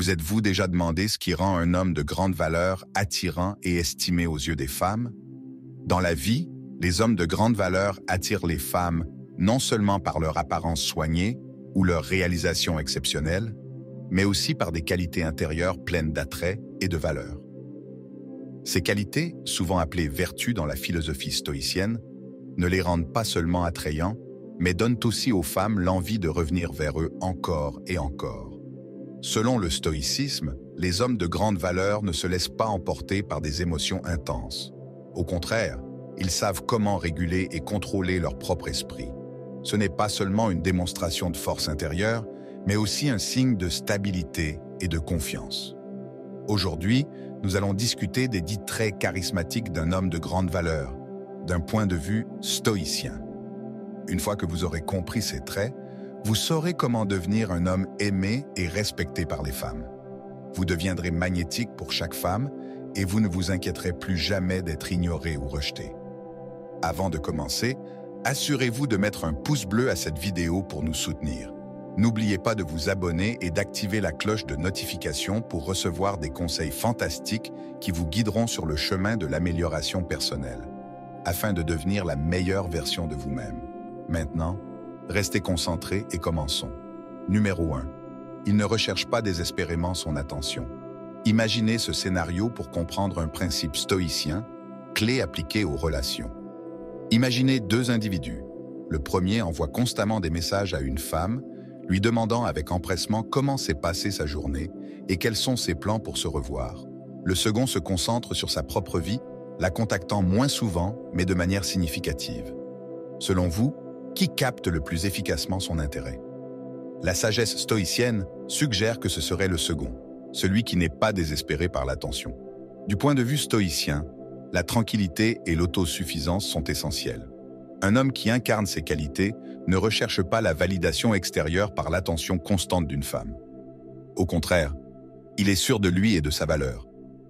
Vous êtes-vous déjà demandé ce qui rend un homme de grande valeur attirant et estimé aux yeux des femmes? Dans la vie, les hommes de grande valeur attirent les femmes non seulement par leur apparence soignée ou leur réalisation exceptionnelle, mais aussi par des qualités intérieures pleines d'attrait et de valeur. Ces qualités, souvent appelées vertus dans la philosophie stoïcienne, ne les rendent pas seulement attrayants, mais donnent aussi aux femmes l'envie de revenir vers eux encore et encore. Selon le stoïcisme, les hommes de grande valeur ne se laissent pas emporter par des émotions intenses. Au contraire, ils savent comment réguler et contrôler leur propre esprit. Ce n'est pas seulement une démonstration de force intérieure, mais aussi un signe de stabilité et de confiance. Aujourd'hui, nous allons discuter des 10 traits charismatiques d'un homme de grande valeur, d'un point de vue stoïcien. Une fois que vous aurez compris ces traits, vous saurez comment devenir un homme aimé et respecté par les femmes. Vous deviendrez magnétique pour chaque femme et vous ne vous inquiéterez plus jamais d'être ignoré ou rejeté. Avant de commencer, assurez-vous de mettre un pouce bleu à cette vidéo pour nous soutenir. N'oubliez pas de vous abonner et d'activer la cloche de notification pour recevoir des conseils fantastiques qui vous guideront sur le chemin de l'amélioration personnelle, afin de devenir la meilleure version de vous-même. Maintenant, restez concentrés et commençons. Numéro 1. Il ne recherche pas désespérément son attention. Imaginez ce scénario pour comprendre un principe stoïcien, clé appliquée aux relations. Imaginez 2 individus. Le premier envoie constamment des messages à une femme, lui demandant avec empressement comment s'est passée sa journée et quels sont ses plans pour se revoir. Le second se concentre sur sa propre vie, la contactant moins souvent, mais de manière significative. Selon vous, qui capte le plus efficacement son intérêt? La sagesse stoïcienne suggère que ce serait le second, celui qui n'est pas désespéré par l'attention. Du point de vue stoïcien, la tranquillité et l'autosuffisance sont essentielles. Un homme qui incarne ces qualités ne recherche pas la validation extérieure par l'attention constante d'une femme. Au contraire, il est sûr de lui et de sa valeur,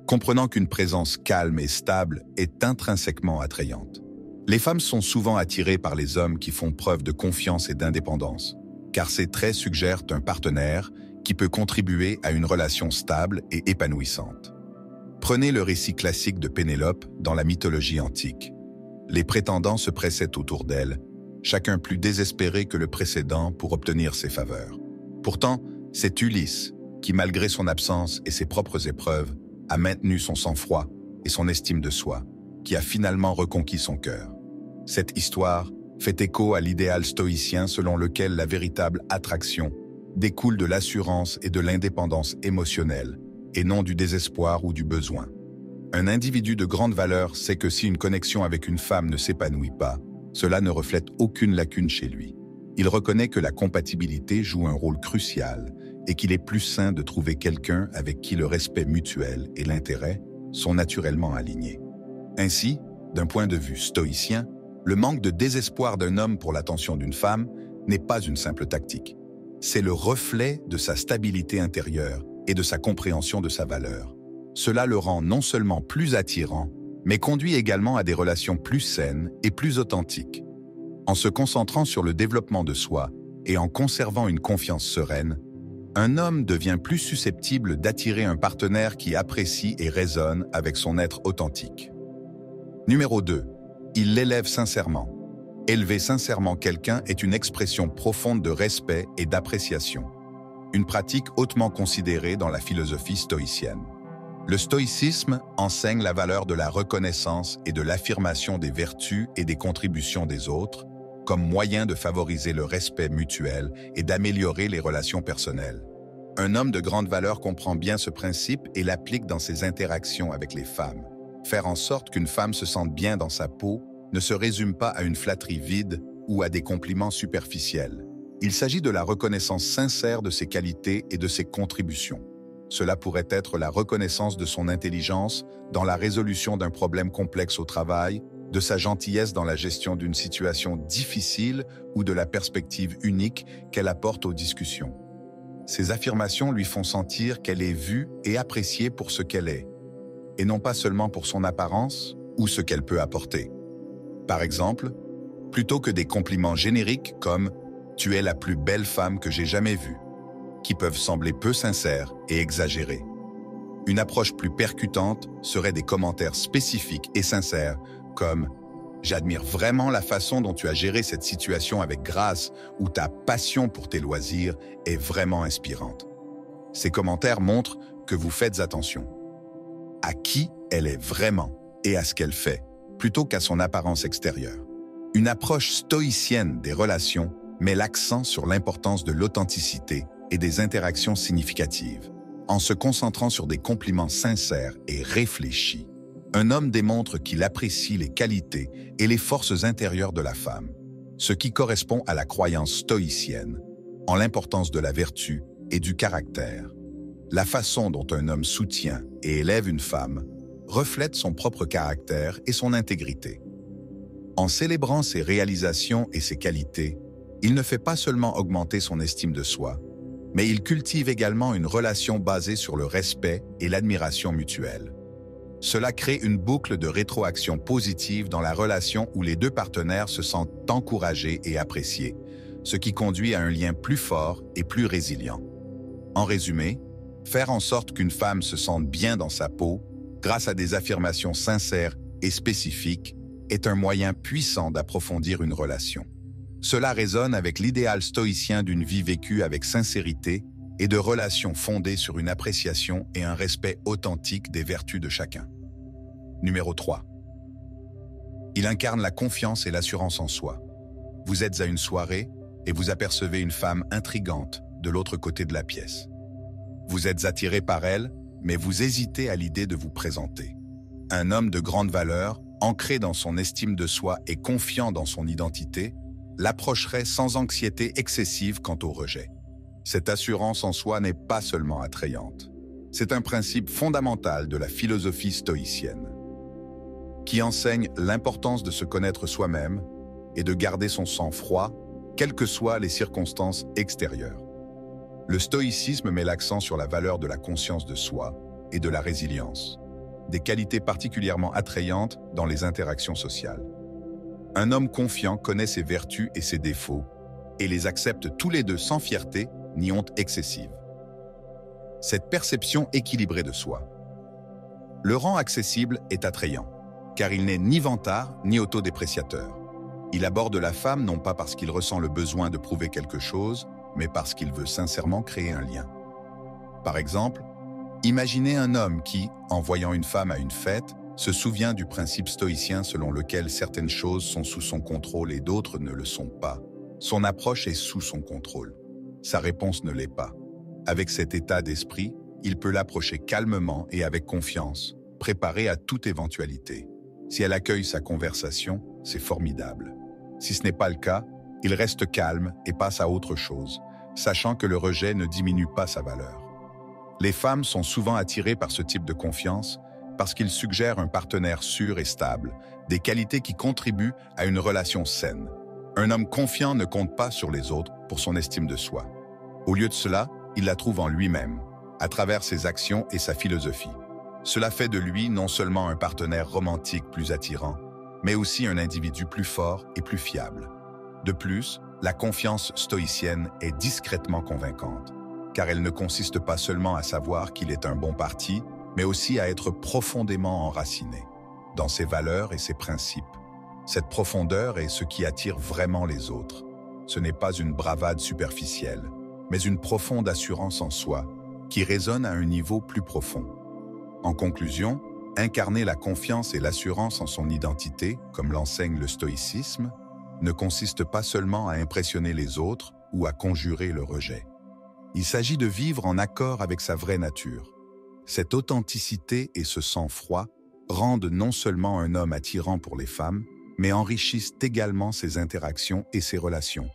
comprenant qu'une présence calme et stable est intrinsèquement attrayante. Les femmes sont souvent attirées par les hommes qui font preuve de confiance et d'indépendance, car ces traits suggèrent un partenaire qui peut contribuer à une relation stable et épanouissante. Prenez le récit classique de Pénélope dans la mythologie antique. Les prétendants se pressaient autour d'elle, chacun plus désespéré que le précédent pour obtenir ses faveurs. Pourtant, c'est Ulysse qui, malgré son absence et ses propres épreuves, a maintenu son sang-froid et son estime de soi, qui a finalement reconquis son cœur. Cette histoire fait écho à l'idéal stoïcien selon lequel la véritable attraction découle de l'assurance et de l'indépendance émotionnelle, et non du désespoir ou du besoin. Un individu de grande valeur sait que si une connexion avec une femme ne s'épanouit pas, cela ne reflète aucune lacune chez lui. Il reconnaît que la compatibilité joue un rôle crucial et qu'il est plus sain de trouver quelqu'un avec qui le respect mutuel et l'intérêt sont naturellement alignés. Ainsi, d'un point de vue stoïcien, le manque de désespoir d'un homme pour l'attention d'une femme n'est pas une simple tactique. C'est le reflet de sa stabilité intérieure et de sa compréhension de sa valeur. Cela le rend non seulement plus attirant, mais conduit également à des relations plus saines et plus authentiques. En se concentrant sur le développement de soi et en conservant une confiance sereine, un homme devient plus susceptible d'attirer un partenaire qui apprécie et résonne avec son être authentique. Numéro 2. Il l'élève sincèrement. Élever sincèrement quelqu'un est une expression profonde de respect et d'appréciation. Une pratique hautement considérée dans la philosophie stoïcienne. Le stoïcisme enseigne la valeur de la reconnaissance et de l'affirmation des vertus et des contributions des autres, comme moyen de favoriser le respect mutuel et d'améliorer les relations personnelles. Un homme de grande valeur comprend bien ce principe et l'applique dans ses interactions avec les femmes. Faire en sorte qu'une femme se sente bien dans sa peau ne se résume pas à une flatterie vide ou à des compliments superficiels. Il s'agit de la reconnaissance sincère de ses qualités et de ses contributions. Cela pourrait être la reconnaissance de son intelligence dans la résolution d'un problème complexe au travail, de sa gentillesse dans la gestion d'une situation difficile ou de la perspective unique qu'elle apporte aux discussions. Ces affirmations lui font sentir qu'elle est vue et appréciée pour ce qu'elle est, et non pas seulement pour son apparence ou ce qu'elle peut apporter. Par exemple, plutôt que des compliments génériques comme « Tu es la plus belle femme que j'ai jamais vue », qui peuvent sembler peu sincères et exagérés. Une approche plus percutante serait des commentaires spécifiques et sincères, comme « J'admire vraiment la façon dont tu as géré cette situation avec grâce » ou « Ta passion pour tes loisirs est vraiment inspirante ». Ces commentaires montrent que vous faites attention à qui elle est vraiment et à ce qu'elle fait, plutôt qu'à son apparence extérieure. Une approche stoïcienne des relations met l'accent sur l'importance de l'authenticité et des interactions significatives. En se concentrant sur des compliments sincères et réfléchis, un homme démontre qu'il apprécie les qualités et les forces intérieures de la femme, ce qui correspond à la croyance stoïcienne en l'importance de la vertu et du caractère. La façon dont un homme soutient et élève une femme reflète son propre caractère et son intégrité. En célébrant ses réalisations et ses qualités, il ne fait pas seulement augmenter son estime de soi, mais il cultive également une relation basée sur le respect et l'admiration mutuelle. Cela crée une boucle de rétroaction positive dans la relation où les deux partenaires se sentent encouragés et appréciés, ce qui conduit à un lien plus fort et plus résilient. En résumé, faire en sorte qu'une femme se sente bien dans sa peau, grâce à des affirmations sincères et spécifiques, est un moyen puissant d'approfondir une relation. Cela résonne avec l'idéal stoïcien d'une vie vécue avec sincérité et de relations fondées sur une appréciation et un respect authentique des vertus de chacun. Numéro 3. Il incarne la confiance et l'assurance en soi. Vous êtes à une soirée et vous apercevez une femme intrigante de l'autre côté de la pièce. Vous êtes attiré par elle, mais vous hésitez à l'idée de vous présenter. Un homme de grande valeur, ancré dans son estime de soi et confiant dans son identité, l'approcherait sans anxiété excessive quant au rejet. Cette assurance en soi n'est pas seulement attrayante. C'est un principe fondamental de la philosophie stoïcienne, qui enseigne l'importance de se connaître soi-même et de garder son sang-froid, quelles que soient les circonstances extérieures. Le stoïcisme met l'accent sur la valeur de la conscience de soi et de la résilience, des qualités particulièrement attrayantes dans les interactions sociales. Un homme confiant connaît ses vertus et ses défauts et les accepte tous les deux sans fierté ni honte excessive. Cette perception équilibrée de soi le rend accessible et attrayant, car il n'est ni vantard ni autodépréciateur. Il aborde la femme non pas parce qu'il ressent le besoin de prouver quelque chose, mais parce qu'il veut sincèrement créer un lien. Par exemple, imaginez un homme qui, en voyant une femme à une fête, se souvient du principe stoïcien selon lequel certaines choses sont sous son contrôle et d'autres ne le sont pas. Son approche est sous son contrôle. Sa réponse ne l'est pas. Avec cet état d'esprit, il peut l'approcher calmement et avec confiance, préparé à toute éventualité. Si elle accueille sa conversation, c'est formidable. Si ce n'est pas le cas, il reste calme et passe à autre chose, sachant que le rejet ne diminue pas sa valeur. Les femmes sont souvent attirées par ce type de confiance parce qu'il suggère un partenaire sûr et stable, des qualités qui contribuent à une relation saine. Un homme confiant ne compte pas sur les autres pour son estime de soi. Au lieu de cela, il la trouve en lui-même, à travers ses actions et sa philosophie. Cela fait de lui non seulement un partenaire romantique plus attirant, mais aussi un individu plus fort et plus fiable. De plus, la confiance stoïcienne est discrètement convaincante, car elle ne consiste pas seulement à savoir qu'il est un bon parti, mais aussi à être profondément enraciné dans ses valeurs et ses principes. Cette profondeur est ce qui attire vraiment les autres. Ce n'est pas une bravade superficielle, mais une profonde assurance en soi qui résonne à un niveau plus profond. En conclusion, incarner la confiance et l'assurance en son identité, comme l'enseigne le stoïcisme, ne consiste pas seulement à impressionner les autres ou à conjurer le rejet. Il s'agit de vivre en accord avec sa vraie nature. Cette authenticité et ce sang-froid rendent non seulement un homme attirant pour les femmes, mais enrichissent également ses interactions et ses relations,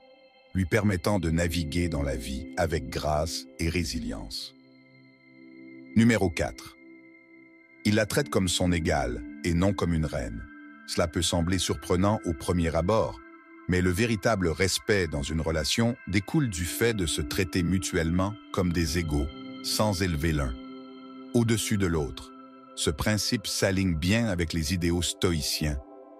lui permettant de naviguer dans la vie avec grâce et résilience. Numéro 4. Il la traite comme son égale et non comme une reine. Cela peut sembler surprenant au premier abord, mais le véritable respect dans une relation découle du fait de se traiter mutuellement comme des égaux, sans élever l'un au-dessus de l'autre. Ce principe s'aligne bien avec les idéaux stoïciens,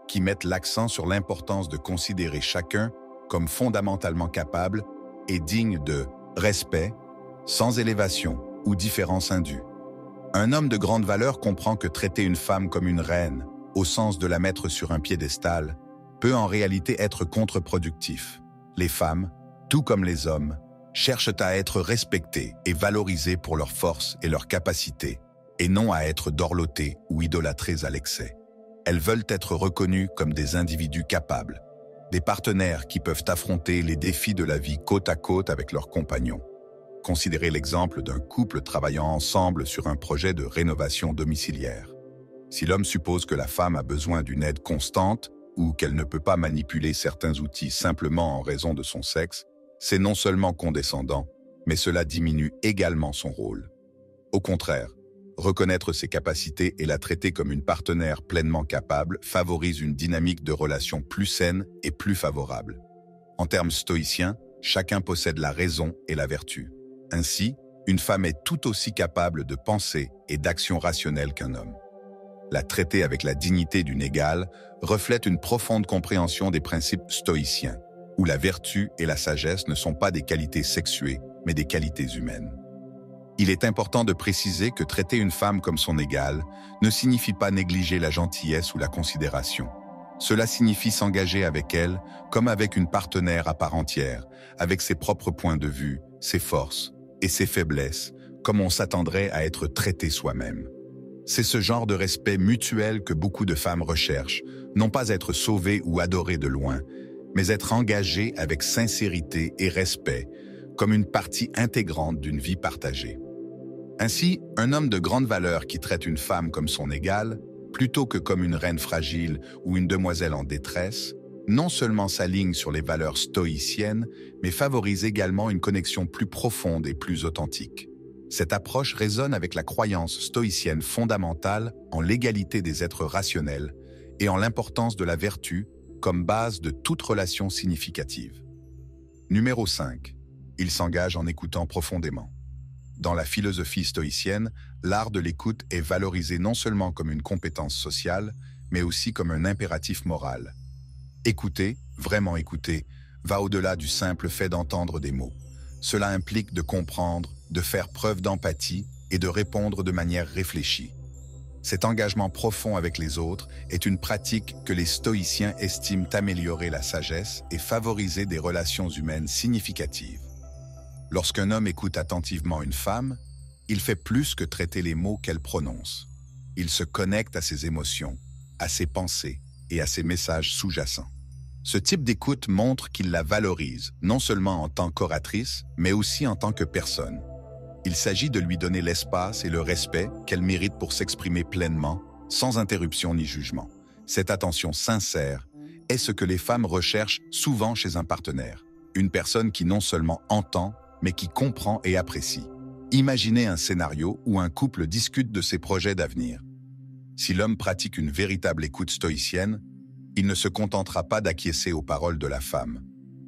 qui mettent l'accent sur l'importance de considérer chacun comme fondamentalement capable et digne de respect, sans élévation ou différence indue. Un homme de grande valeur comprend que traiter une femme comme une reine, au sens de la mettre sur un piédestal, peut en réalité être contre-productif. Les femmes, tout comme les hommes, cherchent à être respectées et valorisées pour leurs forces et leurs capacités, et non à être dorlotées ou idolâtrées à l'excès. Elles veulent être reconnues comme des individus capables, des partenaires qui peuvent affronter les défis de la vie côte à côte avec leurs compagnons. Considérez l'exemple d'un couple travaillant ensemble sur un projet de rénovation domiciliaire. Si l'homme suppose que la femme a besoin d'une aide constante ou qu'elle ne peut pas manipuler certains outils simplement en raison de son sexe, c'est non seulement condescendant, mais cela diminue également son rôle. Au contraire, reconnaître ses capacités et la traiter comme une partenaire pleinement capable favorise une dynamique de relation plus saine et plus favorable. En termes stoïciens, chacun possède la raison et la vertu. Ainsi, une femme est tout aussi capable de pensée et d'action rationnelle qu'un homme. La traiter avec la dignité d'une égale reflète une profonde compréhension des principes stoïciens, où la vertu et la sagesse ne sont pas des qualités sexuées, mais des qualités humaines. Il est important de préciser que traiter une femme comme son égale ne signifie pas négliger la gentillesse ou la considération. Cela signifie s'engager avec elle comme avec une partenaire à part entière, avec ses propres points de vue, ses forces et ses faiblesses, comme on s'attendrait à être traité soi-même. C'est ce genre de respect mutuel que beaucoup de femmes recherchent, non pas être sauvées ou adorées de loin, mais être engagées avec sincérité et respect, comme une partie intégrante d'une vie partagée. Ainsi, un homme de grande valeur qui traite une femme comme son égale, plutôt que comme une reine fragile ou une demoiselle en détresse, non seulement s'aligne sur les valeurs stoïciennes, mais favorise également une connexion plus profonde et plus authentique. Cette approche résonne avec la croyance stoïcienne fondamentale en l'égalité des êtres rationnels et en l'importance de la vertu comme base de toute relation significative. Numéro 5. Il s'engage en écoutant profondément. Dans la philosophie stoïcienne, l'art de l'écoute est valorisé non seulement comme une compétence sociale, mais aussi comme un impératif moral. Écouter, vraiment écouter, va au-delà du simple fait d'entendre des mots. Cela implique de comprendre, de faire preuve d'empathie et de répondre de manière réfléchie. Cet engagement profond avec les autres est une pratique que les stoïciens estiment améliorer la sagesse et favoriser des relations humaines significatives. Lorsqu'un homme écoute attentivement une femme, il fait plus que traiter les mots qu'elle prononce. Il se connecte à ses émotions, à ses pensées et à ses messages sous-jacents. Ce type d'écoute montre qu'il la valorise, non seulement en tant qu'oratrice, mais aussi en tant que personne. Il s'agit de lui donner l'espace et le respect qu'elle mérite pour s'exprimer pleinement, sans interruption ni jugement. Cette attention sincère est ce que les femmes recherchent souvent chez un partenaire. Une personne qui non seulement entend, mais qui comprend et apprécie. Imaginez un scénario où un couple discute de ses projets d'avenir. Si l'homme pratique une véritable écoute stoïcienne, il ne se contentera pas d'acquiescer aux paroles de la femme.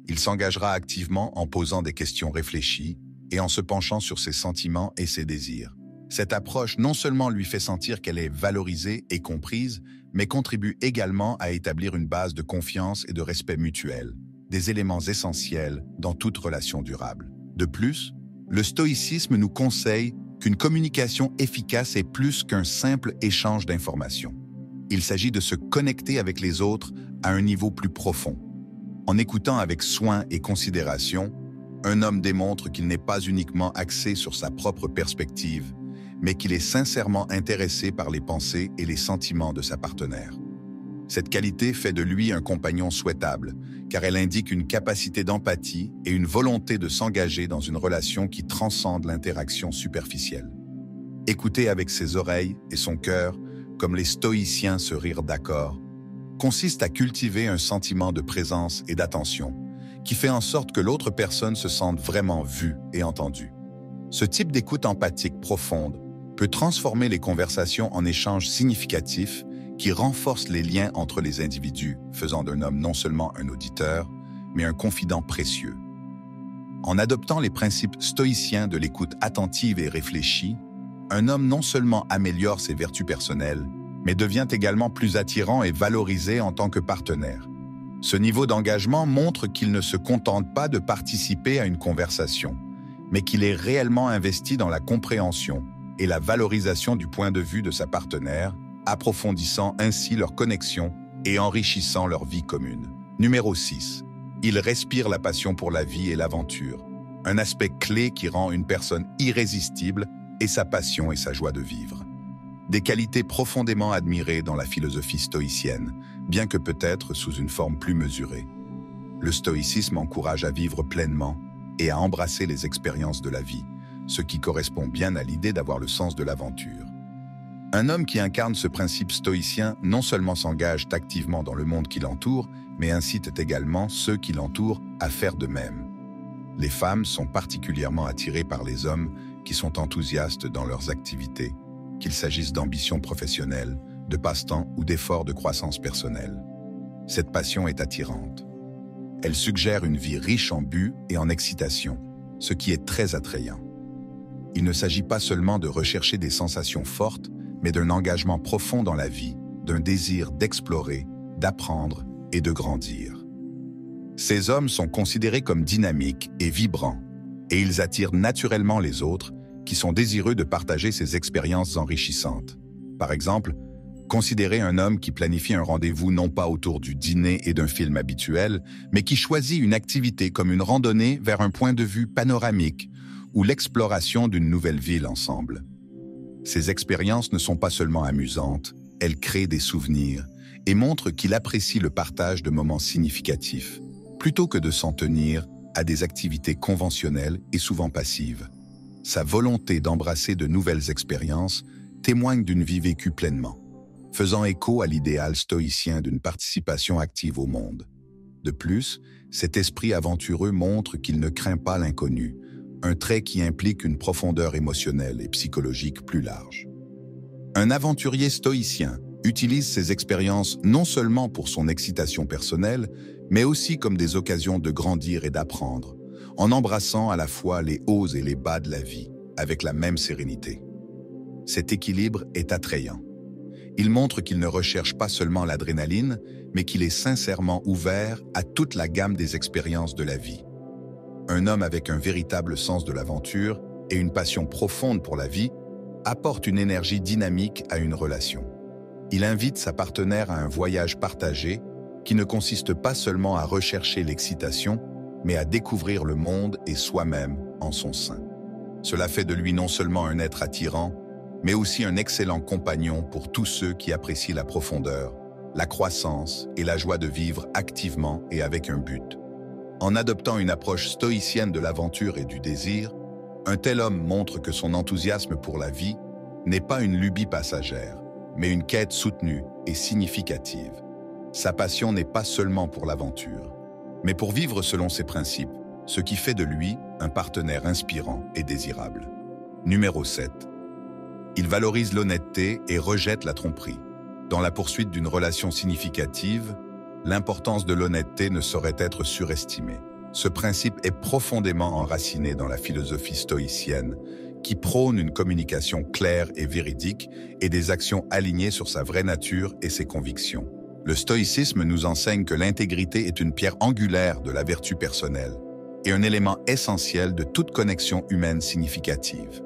Il s'engagera activement en posant des questions réfléchies et en se penchant sur ses sentiments et ses désirs. Cette approche non seulement lui fait sentir qu'elle est valorisée et comprise, mais contribue également à établir une base de confiance et de respect mutuel, des éléments essentiels dans toute relation durable. De plus, le stoïcisme nous conseille qu'une communication efficace est plus qu'un simple échange d'informations. Il s'agit de se connecter avec les autres à un niveau plus profond. En écoutant avec soin et considération, un homme démontre qu'il n'est pas uniquement axé sur sa propre perspective, mais qu'il est sincèrement intéressé par les pensées et les sentiments de sa partenaire. Cette qualité fait de lui un compagnon souhaitable, car elle indique une capacité d'empathie et une volonté de s'engager dans une relation qui transcende l'interaction superficielle. Écouter avec ses oreilles et son cœur, comme les stoïciens se rirent d'accord, consiste à cultiver un sentiment de présence et d'attention, qui fait en sorte que l'autre personne se sente vraiment vue et entendue. Ce type d'écoute empathique profonde peut transformer les conversations en échanges significatifs qui renforcent les liens entre les individus, faisant d'un homme non seulement un auditeur, mais un confident précieux. En adoptant les principes stoïciens de l'écoute attentive et réfléchie, un homme non seulement améliore ses vertus personnelles, mais devient également plus attirant et valorisé en tant que partenaire. Ce niveau d'engagement montre qu'il ne se contente pas de participer à une conversation, mais qu'il est réellement investi dans la compréhension et la valorisation du point de vue de sa partenaire, approfondissant ainsi leur connexion et enrichissant leur vie commune. Numéro 6. Il respire la passion pour la vie et l'aventure, un aspect clé qui rend une personne irrésistible et sa passion et sa joie de vivre. Des qualités profondément admirées dans la philosophie stoïcienne, bien que peut-être sous une forme plus mesurée. Le stoïcisme encourage à vivre pleinement et à embrasser les expériences de la vie, ce qui correspond bien à l'idée d'avoir le sens de l'aventure. Un homme qui incarne ce principe stoïcien non seulement s'engage activement dans le monde qui l'entoure, mais incite également ceux qui l'entourent à faire de même. Les femmes sont particulièrement attirées par les hommes qui sont enthousiastes dans leurs activités, qu'il s'agisse d'ambitions professionnelles, de passe-temps ou d'efforts de croissance personnelle. Cette passion est attirante. Elle suggère une vie riche en but et en excitation, ce qui est très attrayant. Il ne s'agit pas seulement de rechercher des sensations fortes, mais d'un engagement profond dans la vie, d'un désir d'explorer, d'apprendre et de grandir. Ces hommes sont considérés comme dynamiques et vibrants, et ils attirent naturellement les autres qui sont désireux de partager ces expériences enrichissantes. Par exemple, considérez un homme qui planifie un rendez-vous non pas autour du dîner et d'un film habituel, mais qui choisit une activité comme une randonnée vers un point de vue panoramique ou l'exploration d'une nouvelle ville ensemble. Ces expériences ne sont pas seulement amusantes, elles créent des souvenirs et montrent qu'il apprécie le partage de moments significatifs, plutôt que de s'en tenir à des activités conventionnelles et souvent passives. Sa volonté d'embrasser de nouvelles expériences témoigne d'une vie vécue pleinement, faisant écho à l'idéal stoïcien d'une participation active au monde. De plus, cet esprit aventureux montre qu'il ne craint pas l'inconnu, un trait qui implique une profondeur émotionnelle et psychologique plus large. Un aventurier stoïcien utilise ses expériences non seulement pour son excitation personnelle, mais aussi comme des occasions de grandir et d'apprendre, en embrassant à la fois les hauts et les bas de la vie, avec la même sérénité. Cet équilibre est attrayant. Il montre qu'il ne recherche pas seulement l'adrénaline, mais qu'il est sincèrement ouvert à toute la gamme des expériences de la vie. Un homme avec un véritable sens de l'aventure et une passion profonde pour la vie apporte une énergie dynamique à une relation. Il invite sa partenaire à un voyage partagé qui ne consiste pas seulement à rechercher l'excitation, mais à découvrir le monde et soi-même en son sein. Cela fait de lui non seulement un être attirant, mais aussi un excellent compagnon pour tous ceux qui apprécient la profondeur, la croissance et la joie de vivre activement et avec un but. En adoptant une approche stoïcienne de l'aventure et du désir, un tel homme montre que son enthousiasme pour la vie n'est pas une lubie passagère, mais une quête soutenue et significative. Sa passion n'est pas seulement pour l'aventure, mais pour vivre selon ses principes, ce qui fait de lui un partenaire inspirant et désirable. Numéro 7. Il valorise l'honnêteté et rejette la tromperie. Dans la poursuite d'une relation significative, l'importance de l'honnêteté ne saurait être surestimée. Ce principe est profondément enraciné dans la philosophie stoïcienne, qui prône une communication claire et véridique et des actions alignées sur sa vraie nature et ses convictions. Le stoïcisme nous enseigne que l'intégrité est une pierre angulaire de la vertu personnelle et un élément essentiel de toute connexion humaine significative.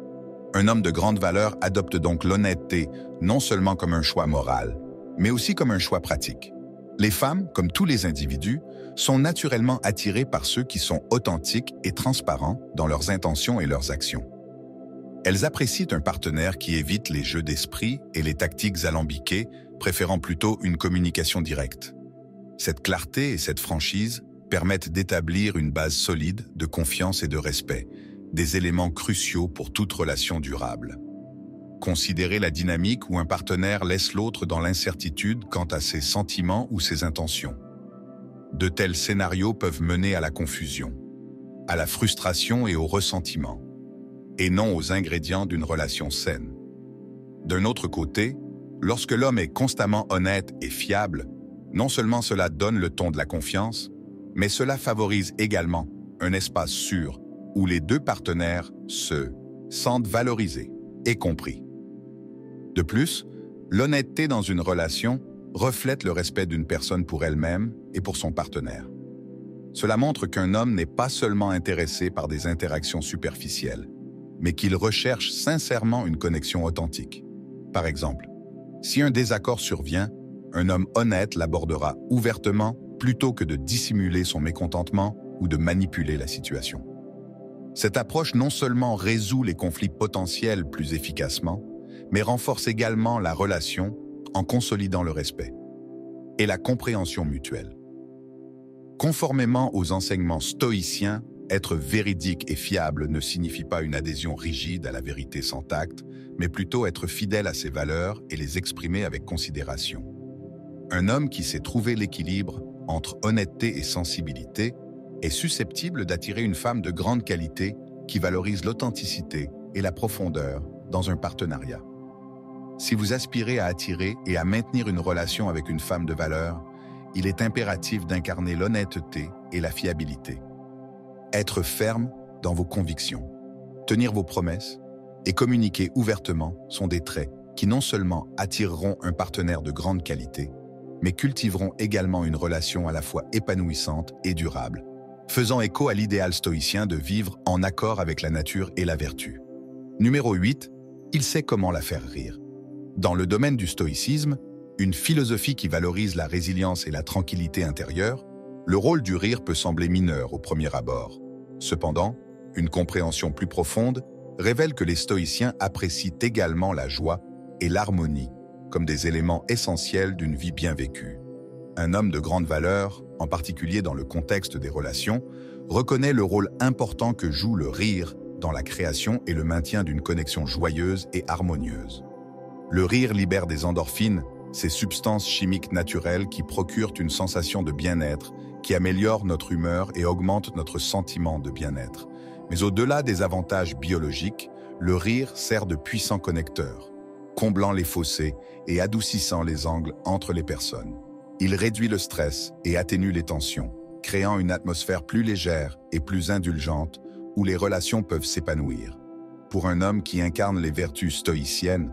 Un homme de grande valeur adopte donc l'honnêteté non seulement comme un choix moral, mais aussi comme un choix pratique. Les femmes, comme tous les individus, sont naturellement attirées par ceux qui sont authentiques et transparents dans leurs intentions et leurs actions. Elles apprécient un partenaire qui évite les jeux d'esprit et les tactiques alambiquées, préférant plutôt une communication directe. Cette clarté et cette franchise permettent d'établir une base solide de confiance et de respect, des éléments cruciaux pour toute relation durable. Considérer la dynamique où un partenaire laisse l'autre dans l'incertitude quant à ses sentiments ou ses intentions. De tels scénarios peuvent mener à la confusion, à la frustration et au ressentiment, et non aux ingrédients d'une relation saine. D'un autre côté, lorsque l'homme est constamment honnête et fiable, non seulement cela donne le ton de la confiance, mais cela favorise également un espace sûr où les deux partenaires se sentent valorisés et compris. De plus, l'honnêteté dans une relation reflète le respect d'une personne pour elle-même et pour son partenaire. Cela montre qu'un homme n'est pas seulement intéressé par des interactions superficielles, mais qu'il recherche sincèrement une connexion authentique. Par exemple, si un désaccord survient, un homme honnête l'abordera ouvertement plutôt que de dissimuler son mécontentement ou de manipuler la situation. Cette approche non seulement résout les conflits potentiels plus efficacement, mais renforce également la relation en consolidant le respect et la compréhension mutuelle. Conformément aux enseignements stoïciens, être véridique et fiable ne signifie pas une adhésion rigide à la vérité sans tact, mais plutôt être fidèle à ses valeurs et les exprimer avec considération. Un homme qui sait trouver l'équilibre entre honnêteté et sensibilité est susceptible d'attirer une femme de grande qualité qui valorise l'authenticité et la profondeur dans un partenariat. Si vous aspirez à attirer et à maintenir une relation avec une femme de valeur, il est impératif d'incarner l'honnêteté et la fiabilité. Être ferme dans vos convictions, tenir vos promesses et communiquer ouvertement sont des traits qui non seulement attireront un partenaire de grande qualité, mais cultiveront également une relation à la fois épanouissante et durable, faisant écho à l'idéal stoïcien de vivre en accord avec la nature et la vertu. Numéro 8, il sait comment la faire rire. Dans le domaine du stoïcisme, une philosophie qui valorise la résilience et la tranquillité intérieure, le rôle du rire peut sembler mineur au premier abord. Cependant, une compréhension plus profonde révèle que les stoïciens apprécient également la joie et l'harmonie comme des éléments essentiels d'une vie bien vécue. Un homme de grande valeur, en particulier dans le contexte des relations, reconnaît le rôle important que joue le rire dans la création et le maintien d'une connexion joyeuse et harmonieuse. Le rire libère des endorphines, ces substances chimiques naturelles qui procurent une sensation de bien-être, qui améliorent notre humeur et augmentent notre sentiment de bien-être. Mais au-delà des avantages biologiques, le rire sert de puissant connecteur, comblant les fossés et adoucissant les angles entre les personnes. Il réduit le stress et atténue les tensions, créant une atmosphère plus légère et plus indulgente où les relations peuvent s'épanouir. Pour un homme qui incarne les vertus stoïciennes,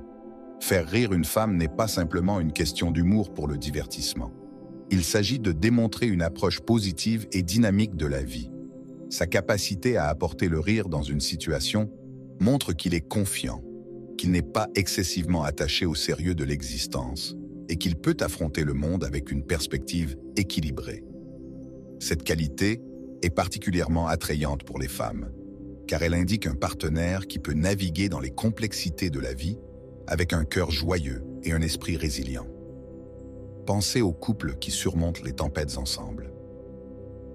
faire rire une femme n'est pas simplement une question d'humour pour le divertissement. Il s'agit de démontrer une approche positive et dynamique de la vie. Sa capacité à apporter le rire dans une situation montre qu'il est confiant, qu'il n'est pas excessivement attaché au sérieux de l'existence et qu'il peut affronter le monde avec une perspective équilibrée. Cette qualité est particulièrement attrayante pour les femmes, car elle indique un partenaire qui peut naviguer dans les complexités de la vie avec un cœur joyeux et un esprit résilient. Pensez aux couples qui surmontent les tempêtes ensemble.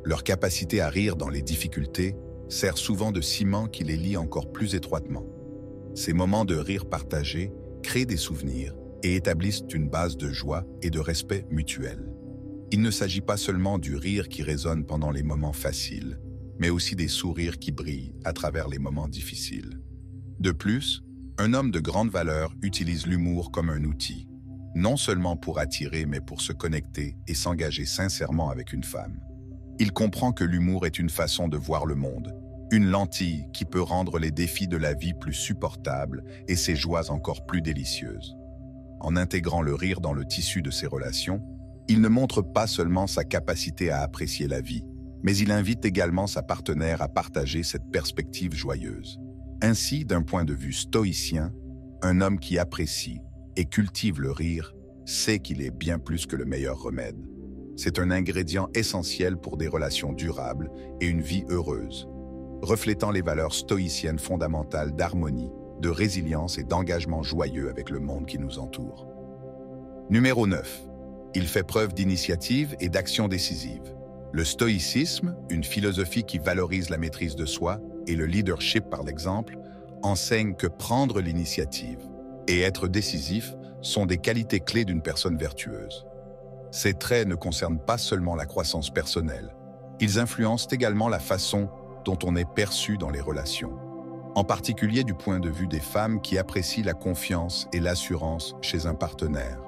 Leur capacité à rire dans les difficultés sert souvent de ciment qui les lie encore plus étroitement. Ces moments de rire partagés créent des souvenirs et établissent une base de joie et de respect mutuel. Il ne s'agit pas seulement du rire qui résonne pendant les moments faciles, mais aussi des sourires qui brillent à travers les moments difficiles. De plus, un homme de grande valeur utilise l'humour comme un outil, non seulement pour attirer, mais pour se connecter et s'engager sincèrement avec une femme. Il comprend que l'humour est une façon de voir le monde, une lentille qui peut rendre les défis de la vie plus supportables et ses joies encore plus délicieuses. En intégrant le rire dans le tissu de ses relations, il ne montre pas seulement sa capacité à apprécier la vie, mais il invite également sa partenaire à partager cette perspective joyeuse. Ainsi, d'un point de vue stoïcien, un homme qui apprécie et cultive le rire sait qu'il est bien plus que le meilleur remède. C'est un ingrédient essentiel pour des relations durables et une vie heureuse, reflétant les valeurs stoïciennes fondamentales d'harmonie, de résilience et d'engagement joyeux avec le monde qui nous entoure. Numéro 9. Il fait preuve d'initiative et d'action décisive. Le stoïcisme, une philosophie qui valorise la maîtrise de soi et le leadership par l'exemple, enseigne que prendre l'initiative et être décisif sont des qualités clés d'une personne vertueuse. Ces traits ne concernent pas seulement la croissance personnelle, ils influencent également la façon dont on est perçu dans les relations, en particulier du point de vue des femmes qui apprécient la confiance et l'assurance chez un partenaire.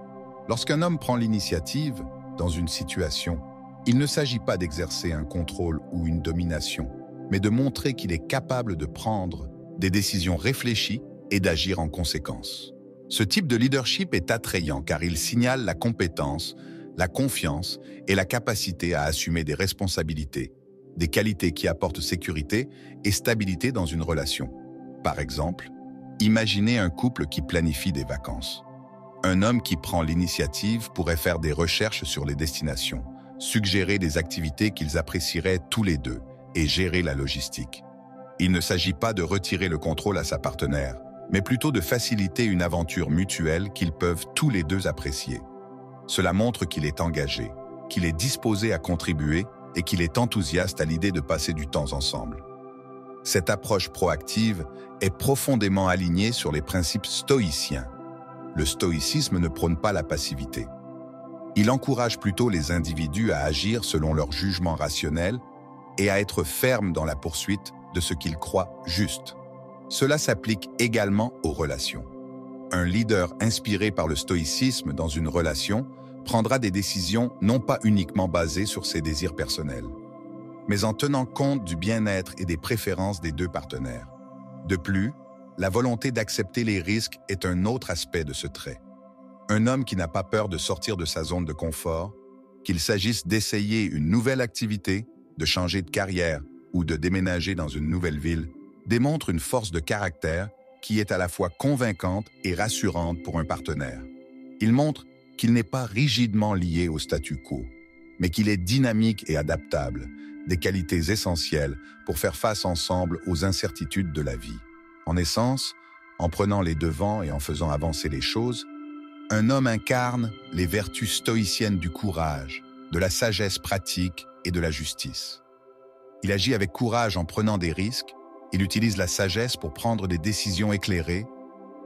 Lorsqu'un homme prend l'initiative dans une situation, il ne s'agit pas d'exercer un contrôle ou une domination, mais de montrer qu'il est capable de prendre des décisions réfléchies et d'agir en conséquence. Ce type de leadership est attrayant car il signale la compétence, la confiance et la capacité à assumer des responsabilités, des qualités qui apportent sécurité et stabilité dans une relation. Par exemple, imaginez un couple qui planifie des vacances. Un homme qui prend l'initiative pourrait faire des recherches sur les destinations, suggérer des activités qu'ils apprécieraient tous les deux et gérer la logistique. Il ne s'agit pas de retirer le contrôle à sa partenaire, mais plutôt de faciliter une aventure mutuelle qu'ils peuvent tous les deux apprécier. Cela montre qu'il est engagé, qu'il est disposé à contribuer et qu'il est enthousiaste à l'idée de passer du temps ensemble. Cette approche proactive est profondément alignée sur les principes stoïciens. Le stoïcisme ne prône pas la passivité. Il encourage plutôt les individus à agir selon leur jugement rationnel et à être fermes dans la poursuite de ce qu'ils croient juste. Cela s'applique également aux relations. Un leader inspiré par le stoïcisme dans une relation prendra des décisions non pas uniquement basées sur ses désirs personnels, mais en tenant compte du bien-être et des préférences des deux partenaires. De plus, la volonté d'accepter les risques est un autre aspect de ce trait. Un homme qui n'a pas peur de sortir de sa zone de confort, qu'il s'agisse d'essayer une nouvelle activité, de changer de carrière ou de déménager dans une nouvelle ville, démontre une force de caractère qui est à la fois convaincante et rassurante pour un partenaire. Il montre qu'il n'est pas rigidement lié au statu quo, mais qu'il est dynamique et adaptable, des qualités essentielles pour faire face ensemble aux incertitudes de la vie. En essence, en prenant les devants et en faisant avancer les choses, un homme incarne les vertus stoïciennes du courage, de la sagesse pratique et de la justice. Il agit avec courage en prenant des risques, il utilise la sagesse pour prendre des décisions éclairées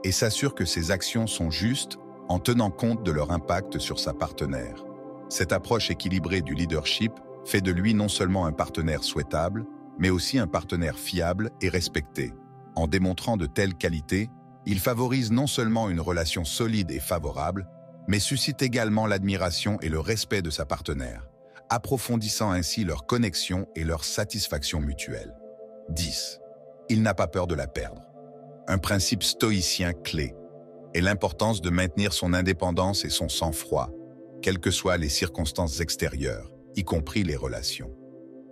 et s'assure que ses actions sont justes en tenant compte de leur impact sur sa partenaire. Cette approche équilibrée du leadership fait de lui non seulement un partenaire souhaitable, mais aussi un partenaire fiable et respecté. En démontrant de telles qualités, il favorise non seulement une relation solide et favorable, mais suscite également l'admiration et le respect de sa partenaire, approfondissant ainsi leur connexion et leur satisfaction mutuelle. 10. Il n'a pas peur de la perdre. Un principe stoïcien clé est l'importance de maintenir son indépendance et son sang-froid, quelles que soient les circonstances extérieures, y compris les relations.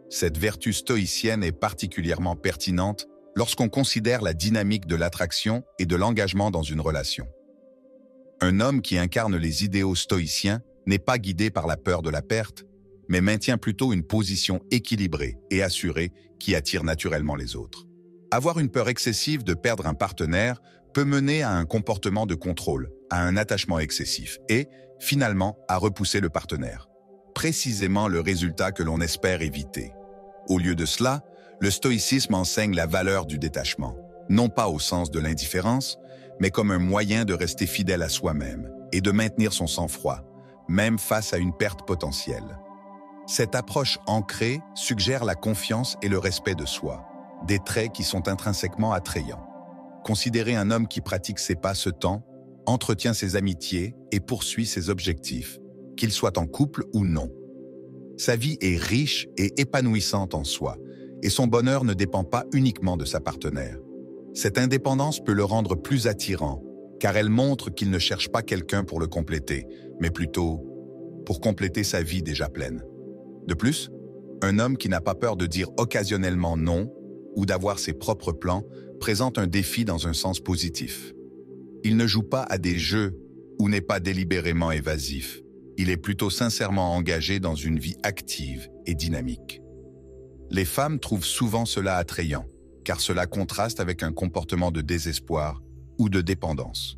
Cette vertu stoïcienne est particulièrement pertinente lorsqu'on considère la dynamique de l'attraction et de l'engagement dans une relation. Un homme qui incarne les idéaux stoïciens n'est pas guidé par la peur de la perte, mais maintient plutôt une position équilibrée et assurée qui attire naturellement les autres. Avoir une peur excessive de perdre un partenaire peut mener à un comportement de contrôle, à un attachement excessif et, finalement, à repousser le partenaire. Précisément le résultat que l'on espère éviter. Au lieu de cela, le stoïcisme enseigne la valeur du détachement, non pas au sens de l'indifférence, mais comme un moyen de rester fidèle à soi-même et de maintenir son sang-froid, même face à une perte potentielle. Cette approche ancrée suggère la confiance et le respect de soi, des traits qui sont intrinsèquement attrayants. Considérer un homme qui pratique ces pas ce temps, entretient ses amitiés et poursuit ses objectifs, qu'il soit en couple ou non. Sa vie est riche et épanouissante en soi, et son bonheur ne dépend pas uniquement de sa partenaire. Cette indépendance peut le rendre plus attirant, car elle montre qu'il ne cherche pas quelqu'un pour le compléter, mais plutôt pour compléter sa vie déjà pleine. De plus, un homme qui n'a pas peur de dire occasionnellement non ou d'avoir ses propres plans présente un défi dans un sens positif. Il ne joue pas à des jeux ou n'est pas délibérément évasif. Il est plutôt sincèrement engagé dans une vie active et dynamique. Les femmes trouvent souvent cela attrayant, car cela contraste avec un comportement de désespoir ou de dépendance.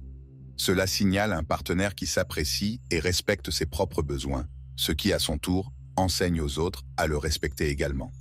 Cela signale un partenaire qui s'apprécie et respecte ses propres besoins, ce qui, à son tour, enseigne aux autres à le respecter également.